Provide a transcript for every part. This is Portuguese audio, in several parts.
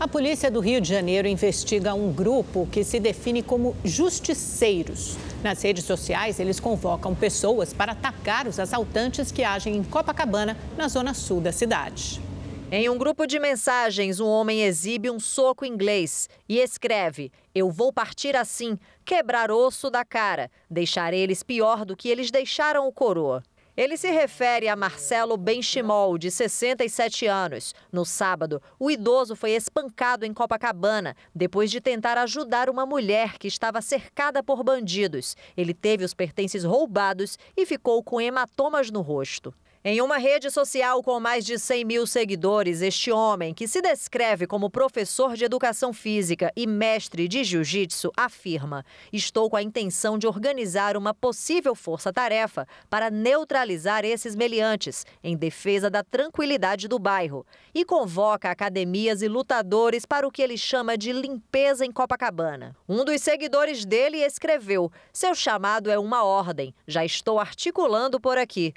A polícia do Rio de Janeiro investiga um grupo que se define como justiceiros. Nas redes sociais, eles convocam pessoas para atacar os assaltantes que agem em Copacabana, na zona sul da cidade. Em um grupo de mensagens, um homem exibe um soco inglês e escreve: "Eu vou partir assim, quebrar osso da cara, deixar eles pior do que eles deixaram o coroa." Ele se refere a Marcelo Benchimol, de 67 anos. No sábado, o idoso foi espancado em Copacabana depois de tentar ajudar uma mulher que estava cercada por bandidos. Ele teve os pertences roubados e ficou com hematomas no rosto. Em uma rede social com mais de 100 mil seguidores, este homem, que se descreve como professor de educação física e mestre de jiu-jitsu, afirma: "Estou com a intenção de organizar uma possível força-tarefa para neutralizar esses meliantes, em defesa da tranquilidade do bairro." E convoca academias e lutadores para o que ele chama de limpeza em Copacabana. Um dos seguidores dele escreveu: "Seu chamado é uma ordem, já estou articulando por aqui."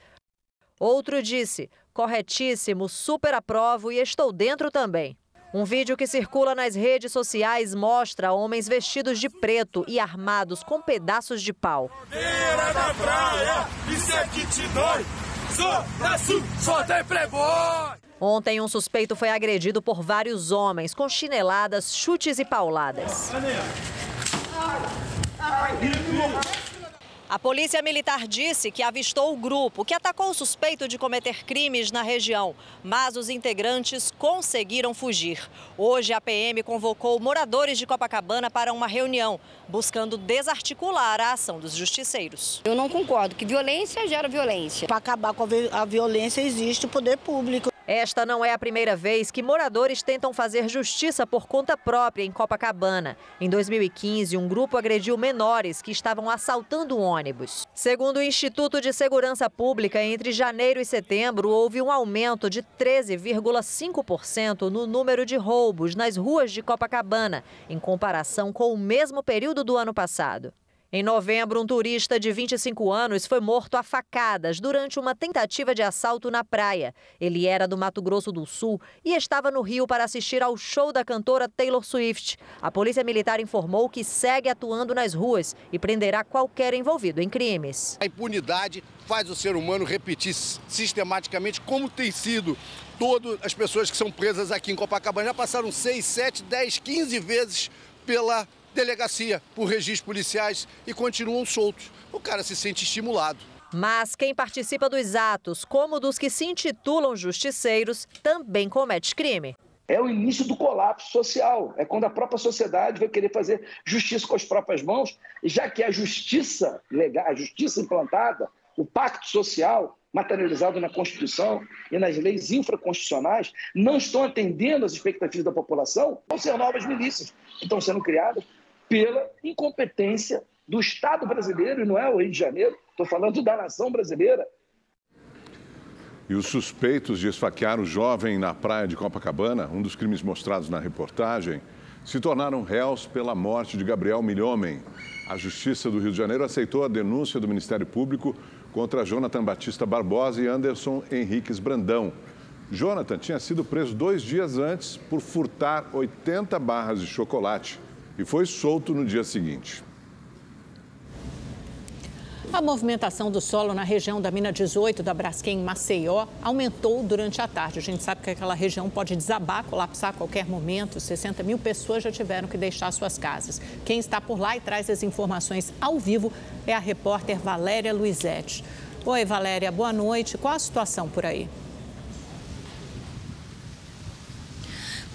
Outro disse: "Corretíssimo, super aprovo e estou dentro também." Um vídeo que circula nas redes sociais mostra homens vestidos de preto e armados com pedaços de pau. Beira da praia, isso é que te dói, só tem playboy. Ontem, um suspeito foi agredido por vários homens com chineladas, chutes e pauladas. A polícia militar disse que avistou o grupo que atacou o suspeito de cometer crimes na região, mas os integrantes conseguiram fugir. Hoje, a PM convocou moradores de Copacabana para uma reunião, buscando desarticular a ação dos justiceiros. Eu não concordo que violência gera violência. Para acabar com a violência existe o poder público. Esta não é a primeira vez que moradores tentam fazer justiça por conta própria em Copacabana. Em 2015, um grupo agrediu menores que estavam assaltando um ônibus. Segundo o Instituto de Segurança Pública, entre janeiro e setembro, houve um aumento de 13,5% no número de roubos nas ruas de Copacabana, em comparação com o mesmo período do ano passado. Em novembro, um turista de 25 anos foi morto a facadas durante uma tentativa de assalto na praia. Ele era do Mato Grosso do Sul e estava no Rio para assistir ao show da cantora Taylor Swift. A Polícia Militar informou que segue atuando nas ruas e prenderá qualquer envolvido em crimes. A impunidade faz o ser humano repetir sistematicamente como tem sido. Todas as pessoas que são presas aqui em Copacabana já passaram 6, 7, 10, 15 vezes pela delegacia, por registros policiais e continuam soltos. O cara se sente estimulado. Mas quem participa dos atos, como dos que se intitulam justiceiros, também comete crime. É o início do colapso social. É quando a própria sociedade vai querer fazer justiça com as próprias mãos, já que a justiça legal, a justiça implantada, o pacto social materializado na Constituição e nas leis infraconstitucionais, não estão atendendo às expectativas da população, vão ser novas milícias que estão sendo criadas pela incompetência do Estado brasileiro, e não é o Rio de Janeiro, estou falando da nação brasileira. E os suspeitos de esfaquear o jovem na praia de Copacabana, um dos crimes mostrados na reportagem, se tornaram réus pela morte de Gabriel Milhomem. A Justiça do Rio de Janeiro aceitou a denúncia do Ministério Público contra Jonathan Batista Barbosa e Anderson Henriques Brandão. Jonathan tinha sido preso 2 dias antes por furtar 80 barras de chocolate e foi solto no dia seguinte. A movimentação do solo na região da Mina 18 da Braskem, em Maceió, aumentou durante a tarde. A gente sabe que aquela região pode desabar, colapsar a qualquer momento. 60 mil pessoas já tiveram que deixar suas casas. Quem está por lá e traz as informações ao vivo é a repórter Valéria Luizetti. Oi, Valéria, boa noite. Qual a situação por aí?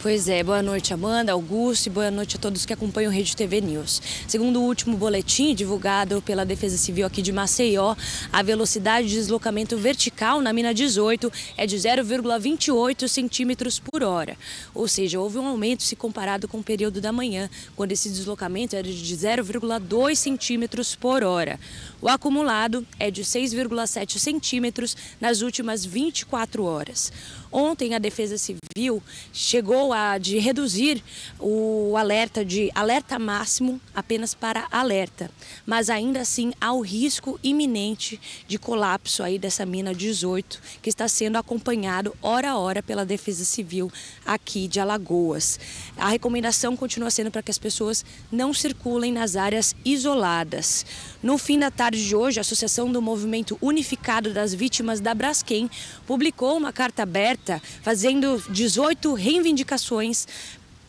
Pois é, boa noite, Amanda, Augusto, e boa noite a todos que acompanham o Rede TV News. Segundo o último boletim divulgado pela Defesa Civil aqui de Maceió, a velocidade de deslocamento vertical na Mina 18 é de 0,28 centímetros por hora. Ou seja, houve um aumento se comparado com o período da manhã, quando esse deslocamento era de 0,2 centímetros por hora. O acumulado é de 6,7 centímetros nas últimas 24 horas. Ontem, a Defesa Civil chegou de reduzir o alerta de alerta máximo apenas para alerta, mas ainda assim há o risco iminente de colapso aí dessa mina 18, que está sendo acompanhado hora a hora pela Defesa Civil aqui de Alagoas. A recomendação continua sendo para que as pessoas não circulem nas áreas isoladas. No fim da tarde de hoje, a Associação do Movimento Unificado das Vítimas da Braskem publicou uma carta aberta fazendo 18 reivindicações,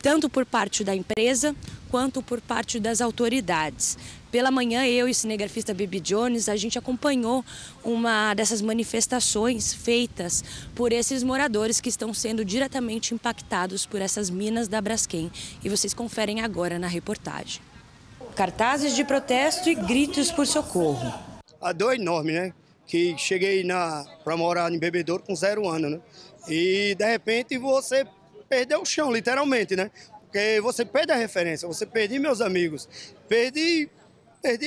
tanto por parte da empresa quanto por parte das autoridades. Pela manhã, eu e o cinegrafista Bibi Jones, a gente acompanhou uma dessas manifestações feitas por esses moradores que estão sendo diretamente impactados por essas minas da Braskem. E vocês conferem agora na reportagem. Cartazes de protesto e gritos por socorro. A dor é enorme, né? Que cheguei para morar em Bebedouro com 0 anos, né? E, de repente, você perdeu o chão, literalmente, né? Porque você perde a referência, você perdi meus amigos, perdi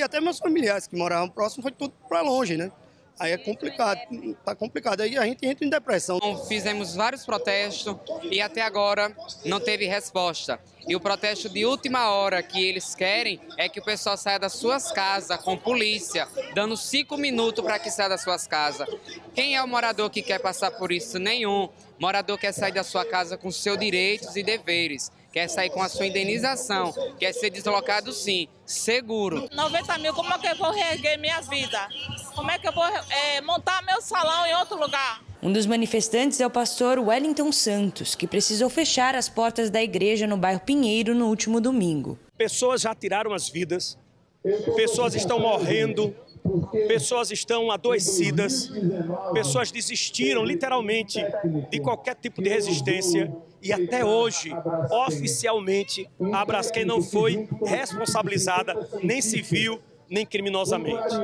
até meus familiares que moravam próximo, foi tudo para longe, né? Aí é complicado, tá complicado, aí a gente entra em depressão. Fizemos vários protestos e até agora não teve resposta. E o protesto de última hora que eles querem é que o pessoal saia das suas casas com polícia, dando 5 minutos para que saia das suas casas. Quem é o morador que quer passar por isso? Nenhum. O morador quer sair da sua casa com seus direitos e deveres, quer sair com a sua indenização, quer ser deslocado sim, seguro. 90 mil, como é que eu vou reerguer minha vida? Como é que eu vou montar meu salão em outro lugar? Um dos manifestantes é o pastor Wellington Santos, que precisou fechar as portas da igreja no bairro Pinheiro no último domingo. Pessoas já tiraram as vidas, pessoas estão morrendo, pessoas estão adoecidas, pessoas desistiram literalmente de qualquer tipo de resistência e até hoje, oficialmente, a Braskem não foi responsabilizada nem civil, nem criminosamente.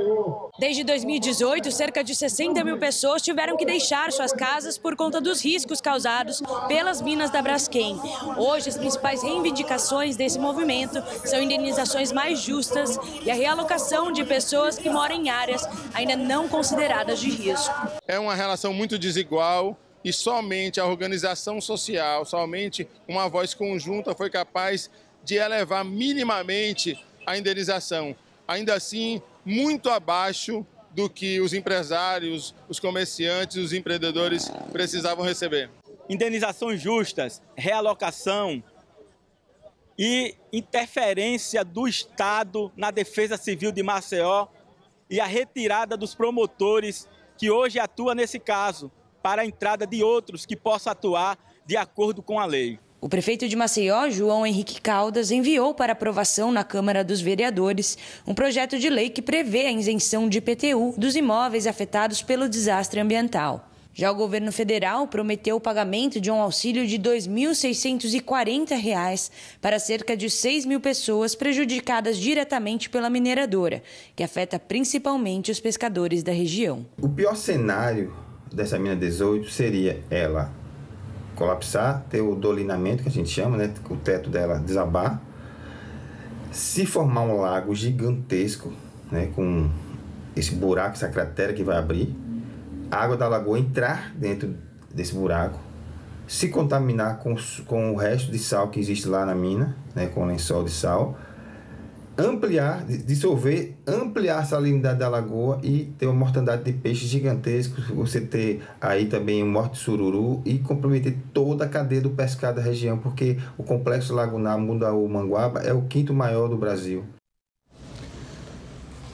Desde 2018, cerca de 60 mil pessoas tiveram que deixar suas casas por conta dos riscos causados pelas minas da Braskem. Hoje, as principais reivindicações desse movimento são indenizações mais justas e a realocação de pessoas que moram em áreas ainda não consideradas de risco. É uma relação muito desigual e somente a organização social, somente uma voz conjunta foi capaz de elevar minimamente a indenização. Ainda assim, muito abaixo do que os empresários, os comerciantes, os empreendedores precisavam receber. Indenizações justas, realocação e interferência do Estado na Defesa Civil de Maceió e a retirada dos promotores que hoje atuam nesse caso para a entrada de outros que possam atuar de acordo com a lei. O prefeito de Maceió, João Henrique Caldas, enviou para aprovação na Câmara dos Vereadores um projeto de lei que prevê a isenção de IPTU dos imóveis afetados pelo desastre ambiental. Já o governo federal prometeu o pagamento de um auxílio de R$ 2.640 para cerca de 6 mil pessoas prejudicadas diretamente pela mineradora, que afeta principalmente os pescadores da região. O pior cenário dessa mina 18 seria ela colapsar, ter o dolinamento, que a gente chama, né? O teto dela desabar, se formar um lago gigantesco, né? Com esse buraco, essa cratera que vai abrir, a água da lagoa entrar dentro desse buraco, se contaminar com o resto de sal que existe lá na mina, né? Com o lençol de sal, ampliar, dissolver, ampliar a salinidade da lagoa e ter uma mortandade de peixes gigantescos, você ter aí também morte de sururu e comprometer toda a cadeia do pescado da região, porque o complexo lagunar Mundaú-Manguaba é o 5º maior do Brasil.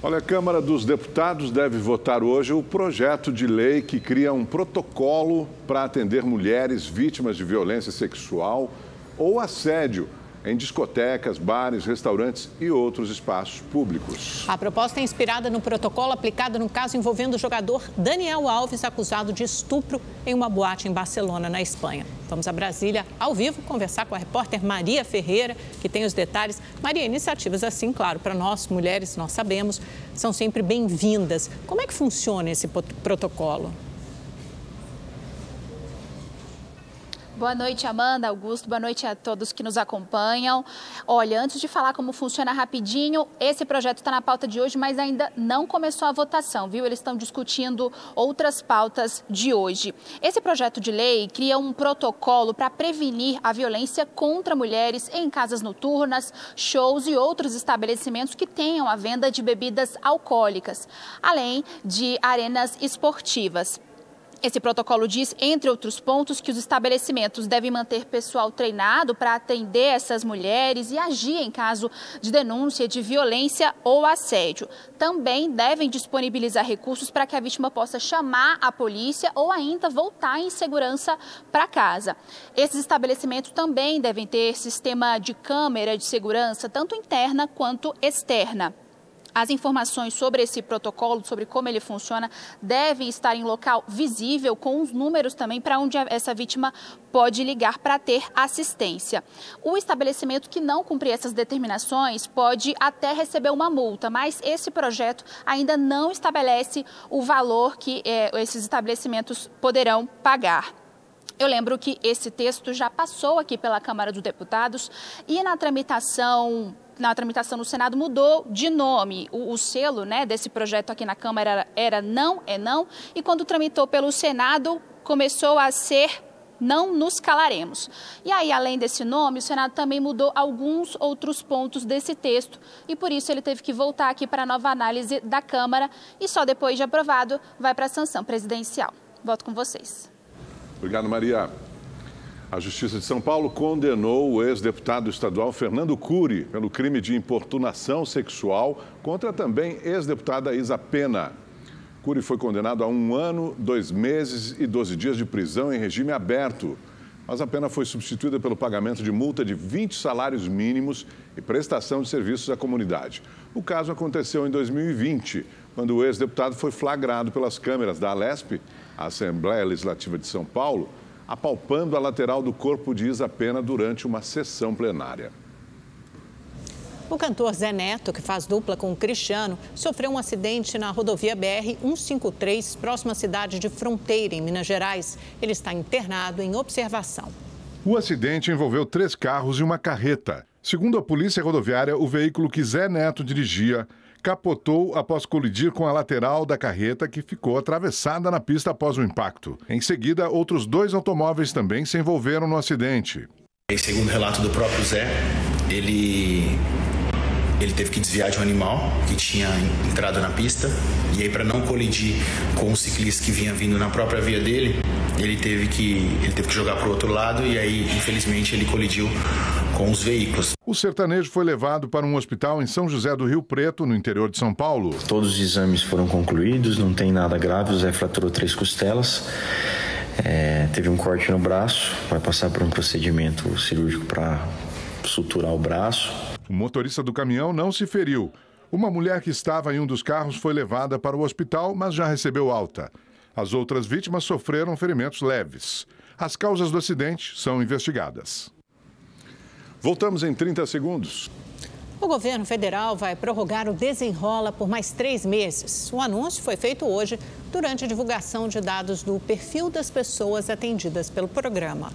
Olha, a Câmara dos Deputados deve votar hoje o projeto de lei que cria um protocolo para atender mulheres vítimas de violência sexual ou assédio em discotecas, bares, restaurantes e outros espaços públicos. A proposta é inspirada no protocolo aplicado no caso envolvendo o jogador Daniel Alves, acusado de estupro em uma boate em Barcelona, na Espanha. Vamos a Brasília, ao vivo, conversar com a repórter Maria Ferreira, que tem os detalhes. Maria, iniciativas assim, claro, para nós mulheres, nós sabemos, são sempre bem-vindas. Como é que funciona esse protocolo? Boa noite, Amanda, Augusto, boa noite a todos que nos acompanham. Olha, antes de falar como funciona rapidinho, esse projeto está na pauta de hoje, mas ainda não começou a votação, viu? Eles estão discutindo outras pautas de hoje. Esse projeto de lei cria um protocolo para prevenir a violência contra mulheres em casas noturnas, shows e outros estabelecimentos que tenham a venda de bebidas alcoólicas, além de arenas esportivas. Esse protocolo diz, entre outros pontos, que os estabelecimentos devem manter pessoal treinado para atender essas mulheres e agir em caso de denúncia de violência ou assédio. Também devem disponibilizar recursos para que a vítima possa chamar a polícia ou ainda voltar em segurança para casa. Esses estabelecimentos também devem ter sistema de câmera de segurança, tanto interna quanto externa. As informações sobre esse protocolo, sobre como ele funciona, devem estar em local visível, com os números também para onde essa vítima pode ligar para ter assistência. O estabelecimento que não cumprir essas determinações pode até receber uma multa, mas esse projeto ainda não estabelece o valor que esses estabelecimentos poderão pagar. Eu lembro que esse texto já passou aqui pela Câmara dos Deputados e na tramitação no Senado mudou de nome. O selo, né, desse projeto aqui na Câmara era Não é Não, e quando tramitou pelo Senado começou a ser Não nos calaremos. E aí, além desse nome, o Senado também mudou alguns outros pontos desse texto e por isso ele teve que voltar aqui para a nova análise da Câmara e só depois de aprovado vai para a sanção presidencial. Volto com vocês. Obrigado, Maria. A Justiça de São Paulo condenou o ex-deputado estadual Fernando Cury pelo crime de importunação sexual contra também ex-deputada Isa Pena. Cury foi condenado a 1 ano, 2 meses e 12 dias de prisão em regime aberto, mas a pena foi substituída pelo pagamento de multa de 20 salários mínimos e prestação de serviços à comunidade. O caso aconteceu em 2020, quando o ex-deputado foi flagrado pelas câmeras da Alesp, a Assembleia Legislativa de São Paulo, apalpando a lateral do corpo de Isa Pena durante uma sessão plenária. O cantor Zé Neto, que faz dupla com o Cristiano, sofreu um acidente na rodovia BR-153, próxima à cidade de Fronteira, em Minas Gerais. Ele está internado em observação. O acidente envolveu 3 carros e uma carreta. Segundo a Polícia Rodoviária, o veículo que Zé Neto dirigia capotou após colidir com a lateral da carreta, que ficou atravessada na pista após o impacto. Em seguida, outros 2 automóveis também se envolveram no acidente. Segundo o relato do próprio Zé, ele teve que desviar de um animal que tinha entrado na pista, e aí, para não colidir com o ciclista que vinha vindo na própria via dele, ele teve que jogar para o outro lado, e aí, infelizmente, ele colidiu com os veículos. O sertanejo foi levado para um hospital em São José do Rio Preto, no interior de São Paulo. Todos os exames foram concluídos, não tem nada grave, o Zé fraturou 3 costelas, teve um corte no braço, vai passar por um procedimento cirúrgico para suturar o braço. O motorista do caminhão não se feriu. Uma mulher que estava em um dos carros foi levada para o hospital, mas já recebeu alta. As outras vítimas sofreram ferimentos leves. As causas do acidente são investigadas. Voltamos em 30 segundos. O governo federal vai prorrogar o Desenrola por mais 3 meses. O anúncio foi feito hoje durante a divulgação de dados do perfil das pessoas atendidas pelo programa.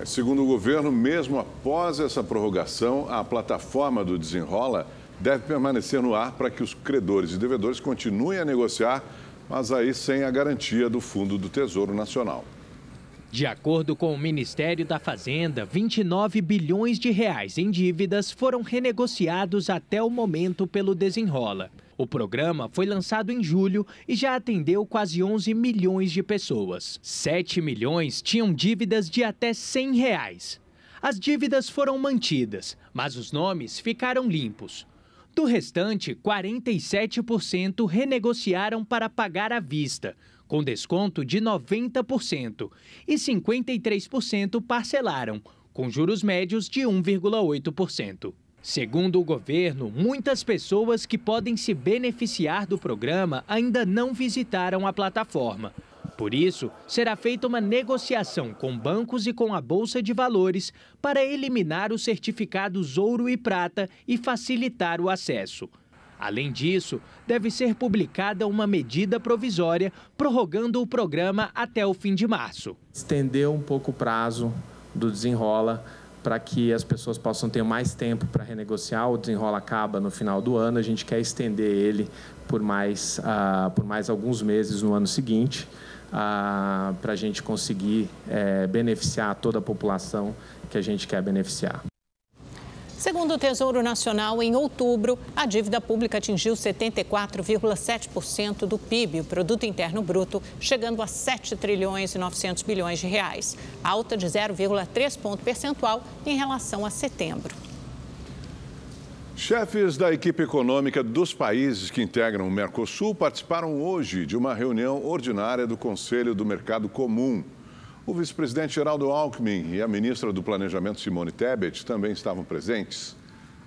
Segundo o governo, mesmo após essa prorrogação, a plataforma do Desenrola deve permanecer no ar para que os credores e devedores continuem a negociar, mas aí sem a garantia do Fundo do Tesouro Nacional. De acordo com o Ministério da Fazenda, 29 bilhões de reais em dívidas foram renegociados até o momento pelo Desenrola. O programa foi lançado em julho e já atendeu quase 11 milhões de pessoas. 7 milhões tinham dívidas de até R$ 100 reais. As dívidas foram mantidas, mas os nomes ficaram limpos. Do restante, 47% renegociaram para pagar à vista, com desconto de 90%, e 53% parcelaram, com juros médios de 1,8%. Segundo o governo, muitas pessoas que podem se beneficiar do programa ainda não visitaram a plataforma. Por isso, será feita uma negociação com bancos e com a Bolsa de Valores para eliminar os certificados ouro e prata e facilitar o acesso. Além disso, deve ser publicada uma medida provisória prorrogando o programa até o fim de março. Estender um pouco o prazo do Desenrola, para que as pessoas possam ter mais tempo para renegociar. O Desenrola acaba no final do ano, a gente quer estender ele por mais alguns meses no ano seguinte, para a gente conseguir beneficiar toda a população que a gente quer beneficiar. Segundo o Tesouro Nacional, em outubro, a dívida pública atingiu 74,7% do PIB, o Produto Interno Bruto, chegando a 7 trilhões e 900 bilhões de reais, alta de 0,3 ponto percentual em relação a setembro. Chefes da equipe econômica dos países que integram o Mercosul participaram hoje de uma reunião ordinária do Conselho do Mercado Comum. O vice-presidente Geraldo Alckmin e a ministra do Planejamento, Simone Tebet, também estavam presentes.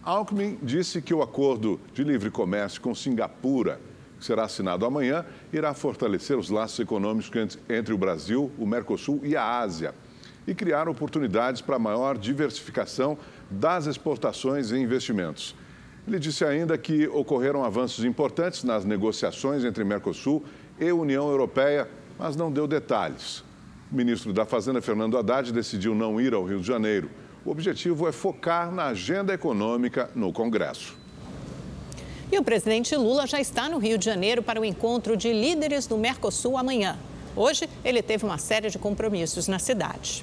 Alckmin disse que o acordo de livre comércio com Singapura, que será assinado amanhã, irá fortalecer os laços econômicos entre o Brasil, o Mercosul e a Ásia e criar oportunidades para maior diversificação das exportações e investimentos. Ele disse ainda que ocorreram avanços importantes nas negociações entre Mercosul e União Europeia, mas não deu detalhes. O ministro da Fazenda, Fernando Haddad, decidiu não ir ao Rio de Janeiro. O objetivo é focar na agenda econômica no Congresso. E o presidente Lula já está no Rio de Janeiro para o encontro de líderes do Mercosul amanhã. Hoje, ele teve uma série de compromissos na cidade.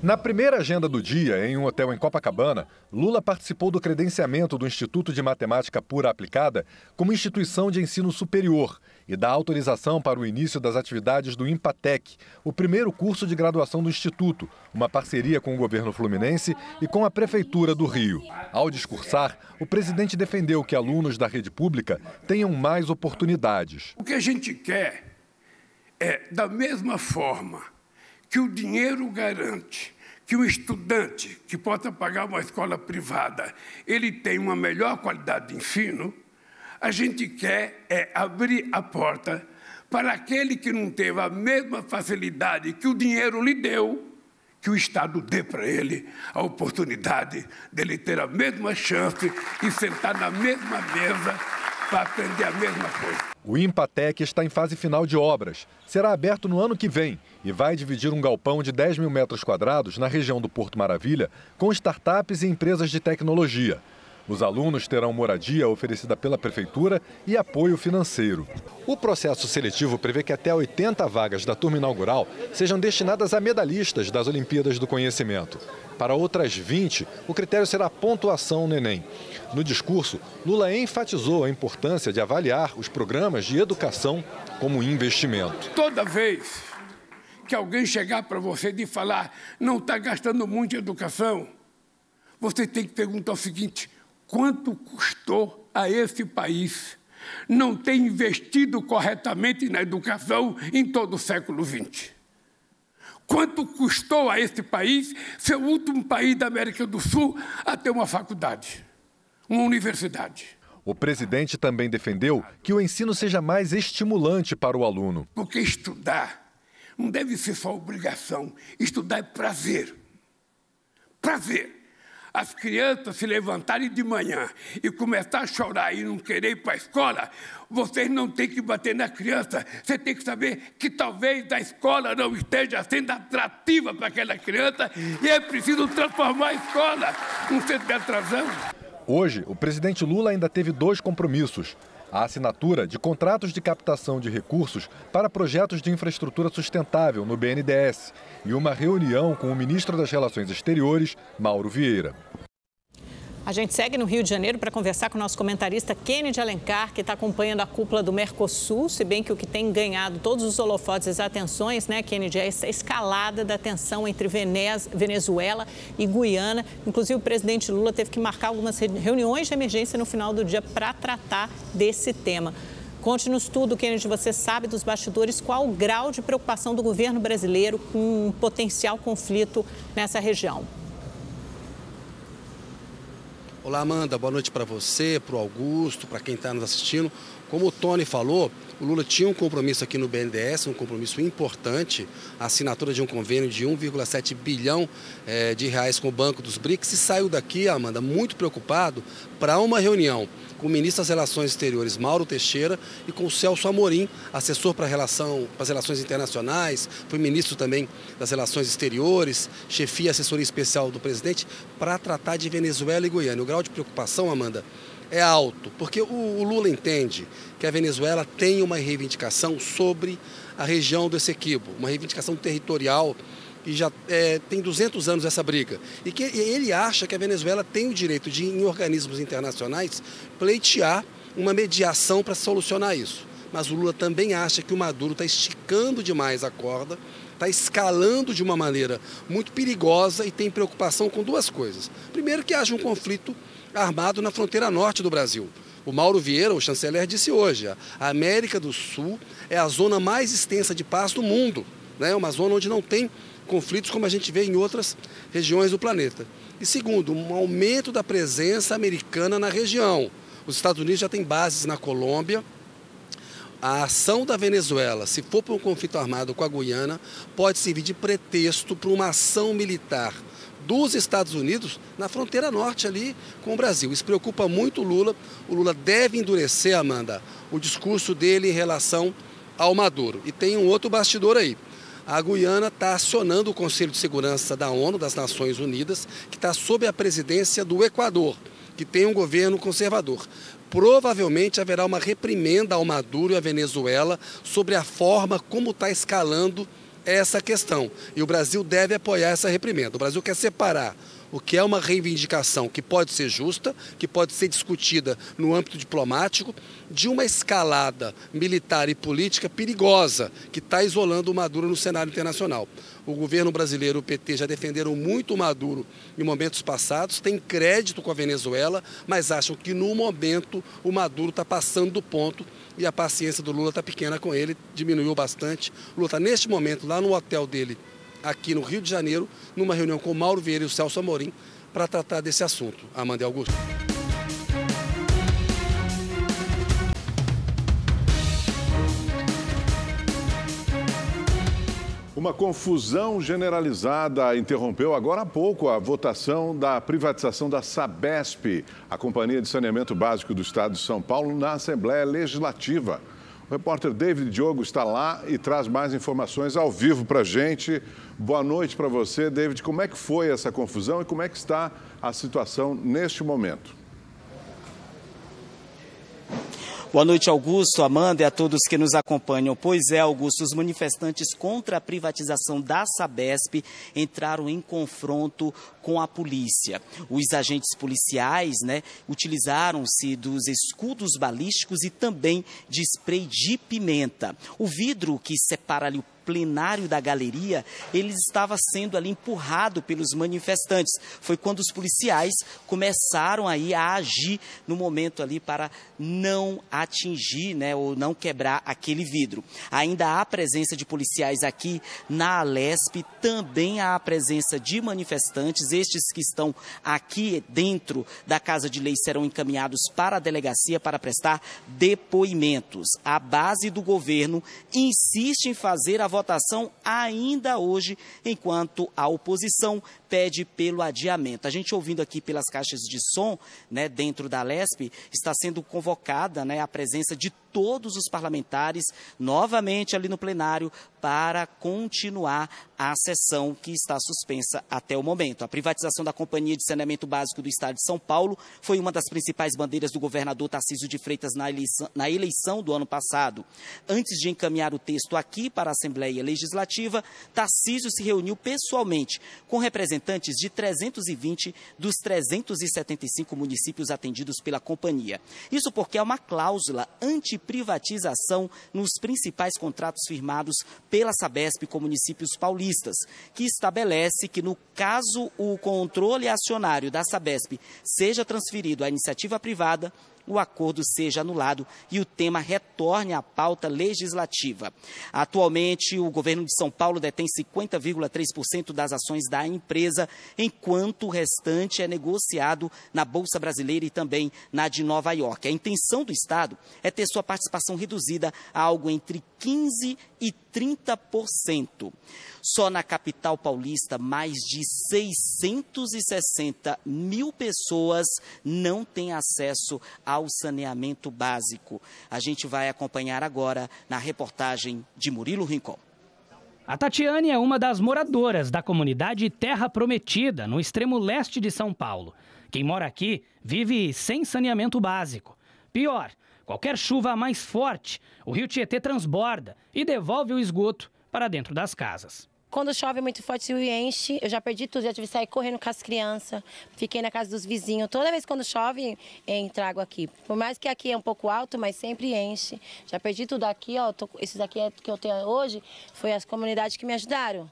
Na primeira agenda do dia, em um hotel em Copacabana, Lula participou do credenciamento do Instituto de Matemática Pura Aplicada como instituição de ensino superior e da autorização para o início das atividades do IMPATEC, o primeiro curso de graduação do Instituto, uma parceria com o governo fluminense e com a Prefeitura do Rio. Ao discursar, o presidente defendeu que alunos da rede pública tenham mais oportunidades. O que a gente quer é, da mesma forma que o dinheiro garante que o estudante que possa pagar uma escola privada, ele tem uma melhor qualidade de ensino, a gente quer abrir a porta para aquele que não teve a mesma facilidade que o dinheiro lhe deu, que o Estado dê para ele a oportunidade dele ter a mesma chance e sentar na mesma mesa para aprender a mesma coisa. O IMPATEC está em fase final de obras. Será aberto no ano que vem e vai dividir um galpão de 10 mil metros quadrados na região do Porto Maravilha com startups e empresas de tecnologia. Os alunos terão moradia oferecida pela Prefeitura e apoio financeiro. O processo seletivo prevê que até 80 vagas da turma inaugural sejam destinadas a medalhistas das Olimpíadas do Conhecimento. Para outras 20, o critério será a pontuação no Enem. No discurso, Lula enfatizou a importância de avaliar os programas de educação como investimento. Toda vez que alguém chegar para você e falar não está gastando muito em educação, você tem que perguntar o seguinte: quanto custou a esse país não ter investido corretamente na educação em todo o século XX? Quanto custou a esse país ser o último país da América do Sul a ter uma faculdade, uma universidade? O presidente também defendeu que o ensino seja mais estimulante para o aluno. Porque estudar não deve ser só obrigação, estudar é prazer. Prazer. As crianças se levantarem de manhã e começar a chorar e não querer ir para a escola, vocês não têm que bater na criança. Você tem que saber que talvez a escola não esteja sendo atrativa para aquela criança e é preciso transformar a escola num centro de atração. Hoje, o presidente Lula ainda teve 2 compromissos: a assinatura de contratos de captação de recursos para projetos de infraestrutura sustentável no BNDES e uma reunião com o ministro das Relações Exteriores, Mauro Vieira. A gente segue no Rio de Janeiro para conversar com o nosso comentarista Kennedy Alencar, que está acompanhando a cúpula do Mercosul, se bem que o que tem ganhado todos os holofotes e as atenções, né, Kennedy, é essa escalada da tensão entre Venezuela e Guiana. Inclusive, o presidente Lula teve que marcar algumas reuniões de emergência no final do dia para tratar desse tema. Conte-nos tudo, Kennedy, você sabe dos bastidores, qual o grau de preocupação do governo brasileiro com um potencial conflito nessa região. Olá, Amanda. Boa noite para você, para o Augusto, para quem está nos assistindo. Como o Tony falou, O Lula tinha um compromisso aqui no BNDES, um compromisso importante, a assinatura de um convênio de 1,7 bilhão de reais com o Banco dos BRICS, e saiu daqui, Amanda, muito preocupado para uma reunião com o ministro das Relações Exteriores, Mauro Teixeira, e com o Celso Amorim, assessor para as relações internacionais, foi ministro também das Relações Exteriores, chefia e assessoria especial do presidente, para tratar de Venezuela e Guiana. O grau de preocupação, Amanda, é alto, porque o Lula entende que a Venezuela tem uma reivindicação sobre a região do Essequibo, uma reivindicação territorial que já tem 200 anos essa briga. E que ele acha que a Venezuela tem o direito de, em organismos internacionais, pleitear uma mediação para solucionar isso. Mas o Lula também acha que o Maduro está esticando demais a corda, está escalando de uma maneira muito perigosa e tem preocupação com duas coisas. Primeiro, que haja um conflito armado na fronteira norte do Brasil. O Mauro Vieira, o chanceler, disse hoje, a América do Sul é a zona mais extensa de paz do mundo, né? Uma zona onde não tem conflitos como a gente vê em outras regiões do planeta. E segundo, um aumento da presença americana na região. Os Estados Unidos já têm bases na Colômbia. A ação da Venezuela, se for para um conflito armado com a Guiana, pode servir de pretexto para uma ação militar dos Estados Unidos na fronteira norte ali com o Brasil. Isso preocupa muito o Lula. O Lula deve endurecer, Amanda, o discurso dele em relação ao Maduro. E tem um outro bastidor aí. A Guiana está acionando o Conselho de Segurança da ONU, das Nações Unidas, que está sob a presidência do Equador, que tem um governo conservador. Provavelmente haverá uma reprimenda ao Maduro e à Venezuela sobre a forma como está escalando essa questão. E o Brasil deve apoiar essa reprimenda. O Brasil quer separar o que é uma reivindicação que pode ser justa, que pode ser discutida no âmbito diplomático, de uma escalada militar e política perigosa que está isolando o Maduro no cenário internacional. O governo brasileiro, o PT, já defenderam muito o Maduro em momentos passados, tem crédito com a Venezuela, mas acham que no momento o Maduro está passando do ponto e a paciência do Lula está pequena com ele, diminuiu bastante. O Lula está neste momento lá no hotel dele, aqui no Rio de Janeiro, numa reunião com o Mauro Vieira e o Celso Amorim, para tratar desse assunto. Amanda e Augusto. Uma confusão generalizada interrompeu agora há pouco a votação da privatização da Sabesp, a Companhia de Saneamento Básico do Estado de São Paulo, na Assembleia Legislativa. O repórter David Diogo está lá e traz mais informações ao vivo para a gente. Boa noite para você, David. Como é que foi essa confusão e como é que está a situação neste momento? Boa noite, Augusto, Amanda e a todos que nos acompanham. Pois é, Augusto, os manifestantes contra a privatização da Sabesp entraram em confronto com a polícia. Os agentes policiais, utilizaram-se dos escudos balísticos e também de spray de pimenta. O vidro que separa ali o plenário da galeria, ele estava sendo ali empurrado pelos manifestantes. Foi quando os policiais começaram aí a agir no momento ali para não atingir, ou não quebrar aquele vidro. Ainda há presença de policiais aqui na Alesp, também há a presença de manifestantes. Estes que estão aqui dentro da Casa de Lei serão encaminhados para a delegacia para prestar depoimentos. A base do governo insiste em fazer a votação ainda hoje, enquanto a oposição pede pelo adiamento. A gente ouvindo aqui pelas caixas de som, dentro da Alesp, está sendo convocada, a presença de todos os parlamentares novamente ali no plenário para continuar a sessão que está suspensa até o momento. A privatização da Companhia de Saneamento Básico do Estado de São Paulo foi uma das principais bandeiras do governador Tarcísio de Freitas na eleição do ano passado. Antes de encaminhar o texto aqui para a Assembleia Legislativa, Tarcísio se reuniu pessoalmente com representantes de 320 dos 375 municípios atendidos pela companhia. Isso porque há uma cláusula anti-privatização nos principais contratos firmados pela Sabesp com municípios paulistas, que estabelece que, no caso o controle acionário da Sabesp seja transferido à iniciativa privada, o acordo seja anulado e o tema retorne à pauta legislativa. Atualmente, o governo de São Paulo detém 50,3% das ações da empresa, enquanto o restante é negociado na Bolsa Brasileira e também na de Nova York. A intenção do Estado é ter sua participação reduzida a algo entre 15% e 30%. Só na capital paulista, mais de 660 mil pessoas não têm acesso ao saneamento básico. A gente vai acompanhar agora na reportagem de Murilo Rincon. A Tatiane é uma das moradoras da comunidade Terra Prometida, no extremo leste de São Paulo. Quem mora aqui vive sem saneamento básico. Pior, qualquer chuva mais forte, o rio Tietê transborda e devolve o esgoto para dentro das casas. Quando chove muito forte, o rio enche, eu já perdi tudo, já tive que sair correndo com as crianças, fiquei na casa dos vizinhos. Toda vez quando chove, entra água aqui. Por mais que aqui é um pouco alto, mas sempre enche. Já perdi tudo aqui, ó. Esses aqui que eu tenho hoje, foi as comunidades que me ajudaram.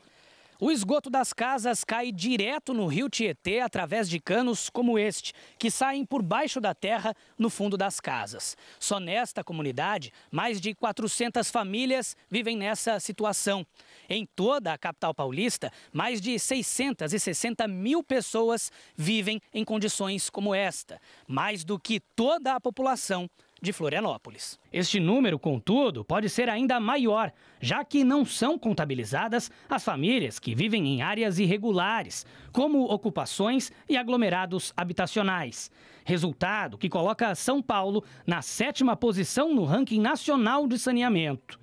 O esgoto das casas cai direto no rio Tietê através de canos como este, que saem por baixo da terra no fundo das casas. Só nesta comunidade, mais de 400 famílias vivem nessa situação. Em toda a capital paulista, mais de 660 mil pessoas vivem em condições como esta, mais do que toda a população de Florianópolis. Este número, contudo, pode ser ainda maior, já que não são contabilizadas as famílias que vivem em áreas irregulares, como ocupações e aglomerados habitacionais. Resultado que coloca São Paulo na 7ª posição no ranking nacional de saneamento.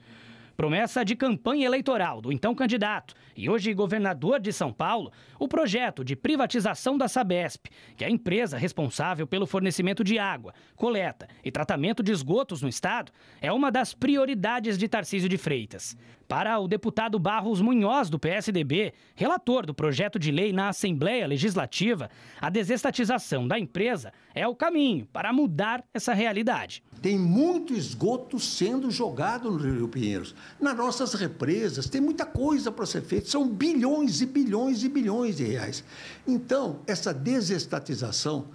Promessa de campanha eleitoral do então candidato e hoje governador de São Paulo, o projeto de privatização da Sabesp, que é a empresa responsável pelo fornecimento de água, coleta e tratamento de esgotos no estado, é uma das prioridades de Tarcísio de Freitas. Para o deputado Barros Munhoz, do PSDB, relator do projeto de lei na Assembleia Legislativa, a desestatização da empresa é o caminho para mudar essa realidade. Tem muito esgoto sendo jogado no Rio Pinheiros. Nas nossas represas, tem muita coisa para ser feita. São bilhões e bilhões e bilhões de reais. Então, essa desestatização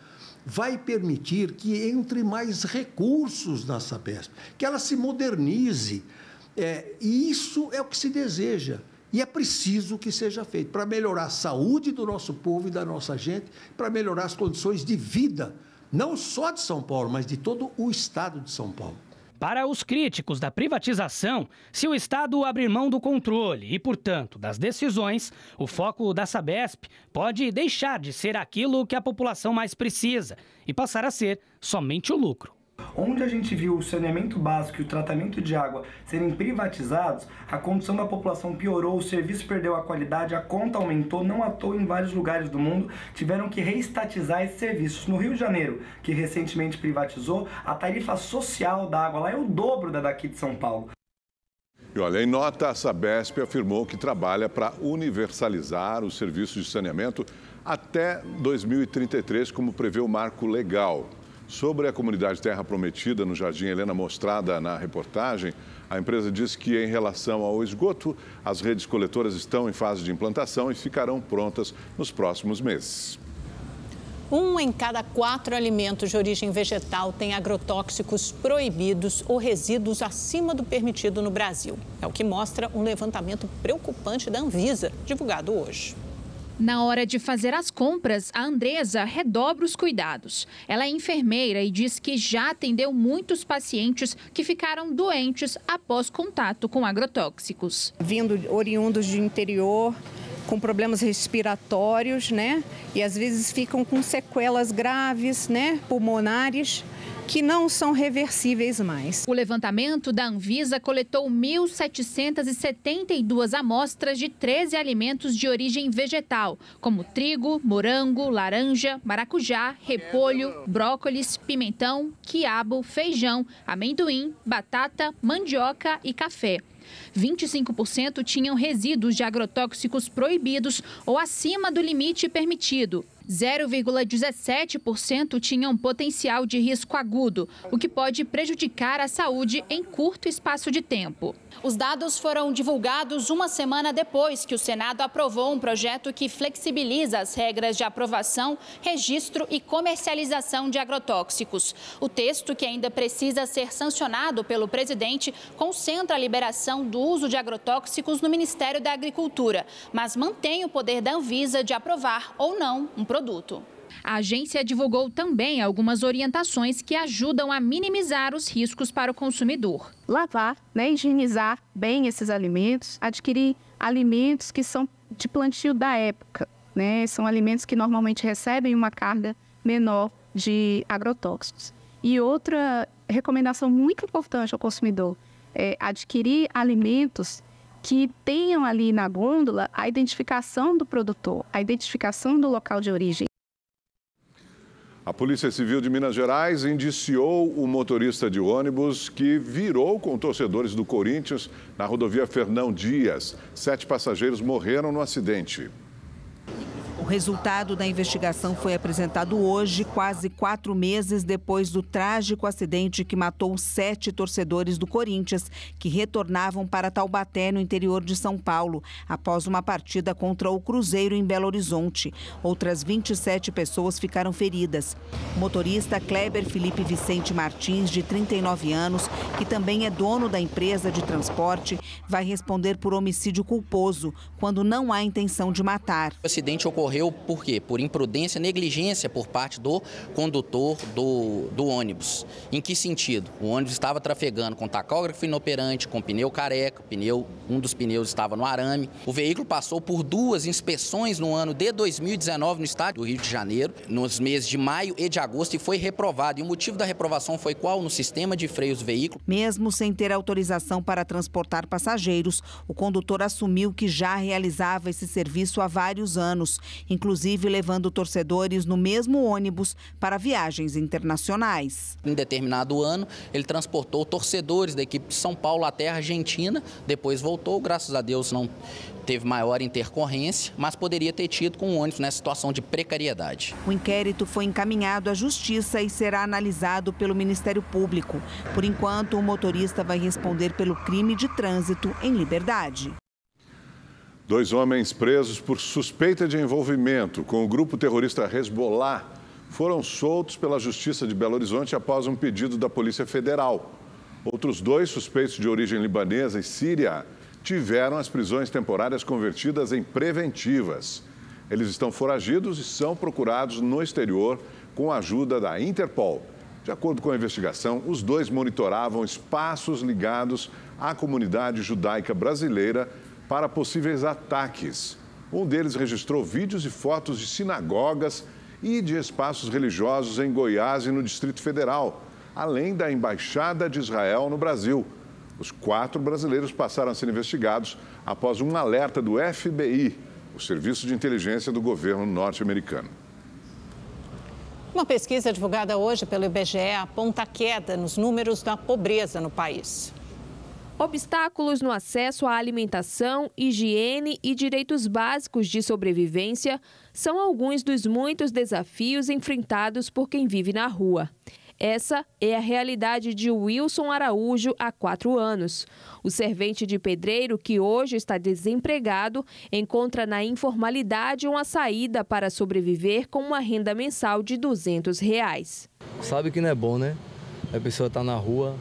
vai permitir que entre mais recursos na Sabesp, que ela se modernize. E isso é o que se deseja. E é preciso que seja feito para melhorar a saúde do nosso povo e da nossa gente, para melhorar as condições de vida, não só de São Paulo, mas de todo o estado de São Paulo. Para os críticos da privatização, se o Estado abrir mão do controle e, portanto, das decisões, o foco da Sabesp pode deixar de ser aquilo que a população mais precisa e passar a ser somente o lucro. Onde a gente viu o saneamento básico e o tratamento de água serem privatizados, a condição da população piorou, o serviço perdeu a qualidade, a conta aumentou, não à toa em vários lugares do mundo tiveram que reestatizar esses serviços. No Rio de Janeiro, que recentemente privatizou, a tarifa social da água lá é o dobro da daqui de São Paulo. E olha, em nota, a Sabesp afirmou que trabalha para universalizar os serviços de saneamento até 2033, como prevê o marco legal. Sobre a comunidade Terra Prometida, no Jardim Helena, mostrada na reportagem, a empresa diz que, em relação ao esgoto, as redes coletoras estão em fase de implantação e ficarão prontas nos próximos meses. 1 em cada 4 alimentos de origem vegetal tem agrotóxicos proibidos ou resíduos acima do permitido no Brasil. É o que mostra um levantamento preocupante da Anvisa, divulgado hoje. Na hora de fazer as compras, a Andresa redobra os cuidados. Ela é enfermeira e diz que já atendeu muitos pacientes que ficaram doentes após contato com agrotóxicos. Oriundos de interior, com problemas respiratórios, né? E às vezes ficam com sequelas graves, né? Pulmonares, que não são reversíveis mais. O levantamento da Anvisa coletou 1.772 amostras de 13 alimentos de origem vegetal, como trigo, morango, laranja, maracujá, repolho, brócolis, pimentão, quiabo, feijão, amendoim, batata, mandioca e café. 25% tinham resíduos de agrotóxicos proibidos ou acima do limite permitido. 0,17% tinham potencial de risco agudo, o que pode prejudicar a saúde em curto espaço de tempo. Os dados foram divulgados uma semana depois que o Senado aprovou um projeto que flexibiliza as regras de aprovação, registro e comercialização de agrotóxicos. O texto, que ainda precisa ser sancionado pelo presidente, concentra a liberação do uso de agrotóxicos no Ministério da Agricultura, mas mantém o poder da Anvisa de aprovar ou não um produto. A agência divulgou também algumas orientações que ajudam a minimizar os riscos para o consumidor. Lavar, higienizar bem esses alimentos, adquirir alimentos que são de plantio da época, São alimentos que normalmente recebem uma carga menor de agrotóxicos. E outra recomendação muito importante ao consumidor é adquirir alimentos que tenham ali na gôndola a identificação do produtor, a identificação do local de origem. A Polícia Civil de Minas Gerais indiciou o motorista de ônibus que virou com torcedores do Corinthians na rodovia Fernão Dias. 7 passageiros morreram no acidente. O resultado da investigação foi apresentado hoje, quase 4 meses depois do trágico acidente que matou 7 torcedores do Corinthians, que retornavam para Taubaté, no interior de São Paulo, após uma partida contra o Cruzeiro em Belo Horizonte. Outras 27 pessoas ficaram feridas. O motorista Kleber Felipe Vicente Martins, de 39 anos, que também é dono da empresa de transporte, vai responder por homicídio culposo, quando não há intenção de matar. O acidente ocorreu por quê? Por imprudência, negligência por parte do condutor do ônibus. Em que sentido? O ônibus estava trafegando com tacógrafo inoperante, com pneu careca, um dos pneus estava no arame. O veículo passou por 2 inspeções no ano de 2019 no estado do Rio de Janeiro, nos meses de maio e de agosto, e foi reprovado. E o motivo da reprovação foi qual? No sistema de freios do veículo. Mesmo sem ter autorização para transportar passageiros, o condutor assumiu que já realizava esse serviço há vários anos, inclusive levando torcedores no mesmo ônibus para viagens internacionais. Em determinado ano, ele transportou torcedores da equipe de São Paulo até a Argentina, depois voltou, graças a Deus não teve maior intercorrência, mas poderia ter tido com o ônibus nessa situação de precariedade. O inquérito foi encaminhado à Justiça e será analisado pelo Ministério Público. Por enquanto, o motorista vai responder pelo crime de trânsito em liberdade. 2 homens presos por suspeita de envolvimento com o grupo terrorista Hezbollah foram soltos pela Justiça de Belo Horizonte após um pedido da Polícia Federal. Outros 2 suspeitos de origem libanesa e síria tiveram as prisões temporárias convertidas em preventivas. Eles estão foragidos e são procurados no exterior com a ajuda da Interpol. De acordo com a investigação, os 2 monitoravam espaços ligados à comunidade judaica brasileira para possíveis ataques. Um deles registrou vídeos e fotos de sinagogas e de espaços religiosos em Goiás e no Distrito Federal, além da Embaixada de Israel no Brasil. Os 4 brasileiros passaram a ser investigados após um alerta do FBI, o Serviço de Inteligência do governo norte-americano. Uma pesquisa divulgada hoje pelo IBGE aponta queda nos números da pobreza no país. Obstáculos no acesso à alimentação, higiene e direitos básicos de sobrevivência são alguns dos muitos desafios enfrentados por quem vive na rua. Essa é a realidade de Wilson Araújo há 4 anos. O servente de pedreiro, que hoje está desempregado, encontra na informalidade uma saída para sobreviver com uma renda mensal de R$200. Sabe que não é bom, né? A pessoa está na rua,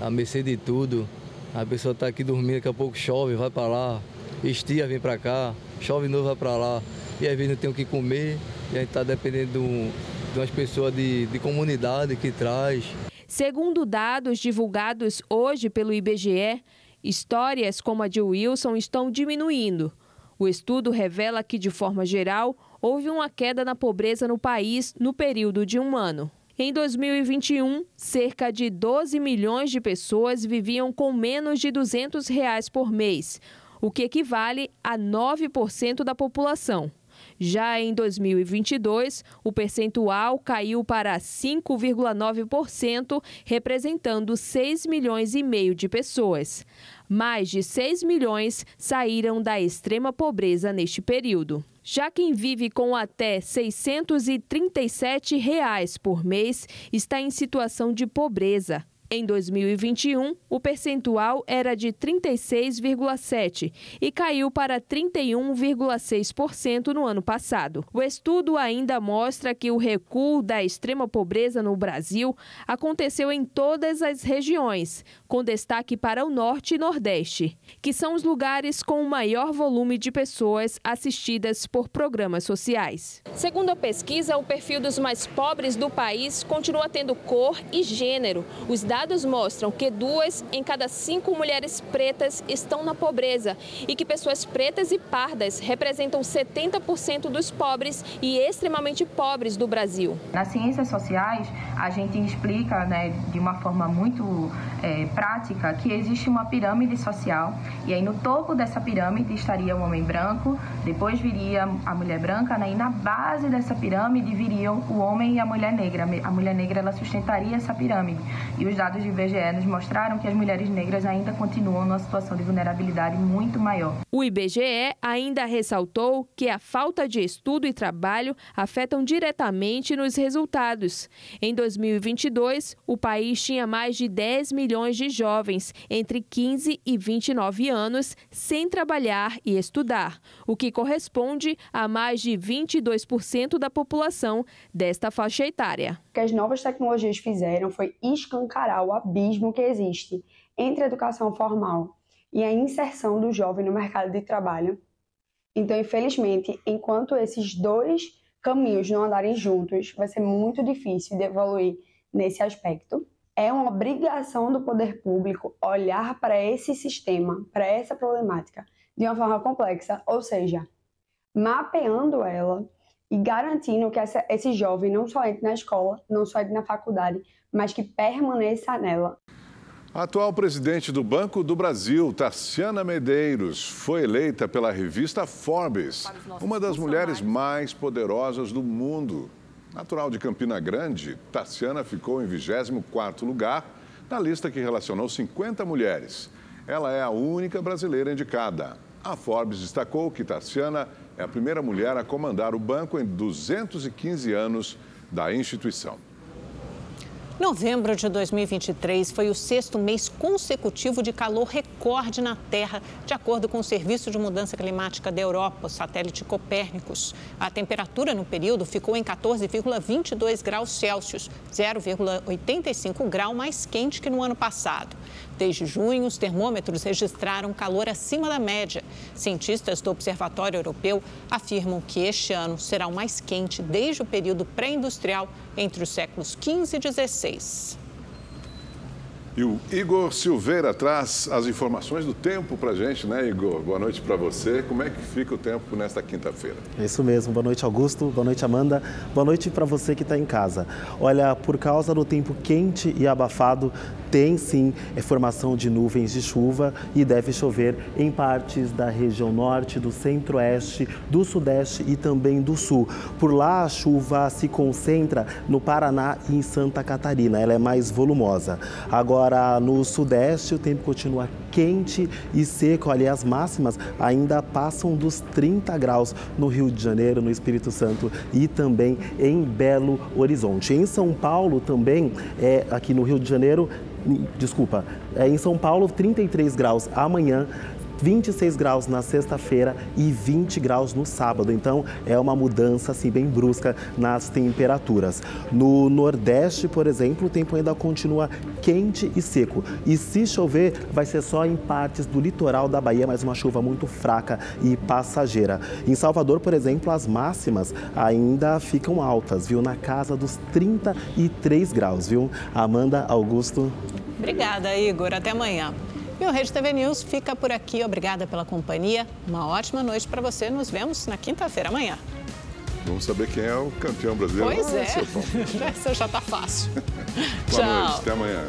à mercê de tudo. A pessoa está aqui dormindo, daqui a pouco chove, vai para lá, estia, vem para cá, chove de novo, vai para lá. E às vezes não tem o que comer, e a gente está dependendo de umas pessoas de comunidade que traz. Segundo dados divulgados hoje pelo IBGE, histórias como a de Wilson estão diminuindo. O estudo revela que, de forma geral, houve uma queda na pobreza no país no período de 1 ano. Em 2021, cerca de 12 milhões de pessoas viviam com menos de R$200 por mês, o que equivale a 9% da população. Já em 2022, o percentual caiu para 5,9%, representando 6,5 milhões de pessoas. Mais de 6 milhões saíram da extrema pobreza neste período. Já quem vive com até R$ 637 por mês está em situação de pobreza. Em 2021, o percentual era de 36,7% e caiu para 31,6% no ano passado. O estudo ainda mostra que o recuo da extrema pobreza no Brasil aconteceu em todas as regiões, com destaque para o Norte e Nordeste, que são os lugares com o maior volume de pessoas assistidas por programas sociais. Segundo a pesquisa, o perfil dos mais pobres do país continua tendo cor e gênero. Os dados mostram que 2 em cada 5 mulheres pretas estão na pobreza e que pessoas pretas e pardas representam 70% dos pobres e extremamente pobres do Brasil. Nas ciências sociais, a gente explica, de uma forma muito prática que existe uma pirâmide social e aí no topo dessa pirâmide estaria o homem branco, depois viria a mulher branca, e na base dessa pirâmide viriam o homem e a mulher negra. A mulher negra ela sustentaria essa pirâmide e os dados de IBGE nos mostraram que as mulheres negras ainda continuam numa situação de vulnerabilidade muito maior. O IBGE ainda ressaltou que a falta de estudo e trabalho afetam diretamente nos resultados. Em 2022, o país tinha mais de 10 milhões de jovens entre 15 e 29 anos sem trabalhar e estudar, o que corresponde a mais de 22% da população desta faixa etária. O que as novas tecnologias fizeram foi escancarar o abismo que existe entre a educação formal e a inserção do jovem no mercado de trabalho. Então, infelizmente, enquanto esses dois caminhos não andarem juntos, vai ser muito difícil de evoluir nesse aspecto. É uma obrigação do poder público olhar para esse sistema, para essa problemática, de uma forma complexa, ou seja, mapeando ela e garantindo que esse jovem não só entre na escola, não só entre na faculdade, mas que permaneça nela. A atual presidente do Banco do Brasil, Tarciana Medeiros, foi eleita pela revista Forbes, uma das mulheres mais poderosas do mundo. Natural de Campina Grande, Tarciana ficou em 24º lugar na lista que relacionou 50 mulheres. Ela é a única brasileira indicada. A Forbes destacou que Tarciana é a primeira mulher a comandar o banco em 215 anos da instituição. Novembro de 2023 foi o 6º mês consecutivo de calor recorde na Terra, de acordo com o Serviço de Mudança Climática da Europa, o satélite Copérnicos. A temperatura no período ficou em 14,22 graus Celsius, 0,85 grau mais quente que no ano passado. Desde junho, os termômetros registraram calor acima da média. Cientistas do Observatório Europeu afirmam que este ano será o mais quente desde o período pré-industrial, entre os séculos XV e XVI. E o Igor Silveira traz as informações do tempo para a gente, né, Igor? Boa noite para você. Como é que fica o tempo nesta quinta-feira? É isso mesmo. Boa noite, Augusto. Boa noite, Amanda. Boa noite para você que está em casa. Olha, por causa do tempo quente e abafado, tem sim formação de nuvens de chuva e deve chover em partes da região norte, do centro-oeste, do sudeste e também do sul. Por lá, a chuva se concentra no Paraná e em Santa Catarina. Ela é mais volumosa. Agora, no sudeste, o tempo continua quente e seco. Olha, as máximas ainda passam dos 30 graus no Rio de Janeiro, no Espírito Santo e também em Belo Horizonte. Em São Paulo também, aqui no Rio de Janeiro, em São Paulo, 33 graus amanhã, 26 graus na sexta-feira e 20 graus no sábado. Então, é uma mudança assim bem brusca nas temperaturas. No Nordeste, por exemplo, o tempo ainda continua quente e seco. E se chover, vai ser só em partes do litoral da Bahia, mas uma chuva muito fraca e passageira. Em Salvador, por exemplo, as máximas ainda ficam altas, viu? Na casa dos 33 graus, viu? Amanda, Augusto. Obrigada, Igor. Até amanhã. E o Rede TV News fica por aqui. Obrigada pela companhia. Uma ótima noite para você. Nos vemos na quinta-feira, amanhã. Vamos saber quem é o campeão brasileiro. Pois é. Essa já está fácil. Boa noite. Até amanhã.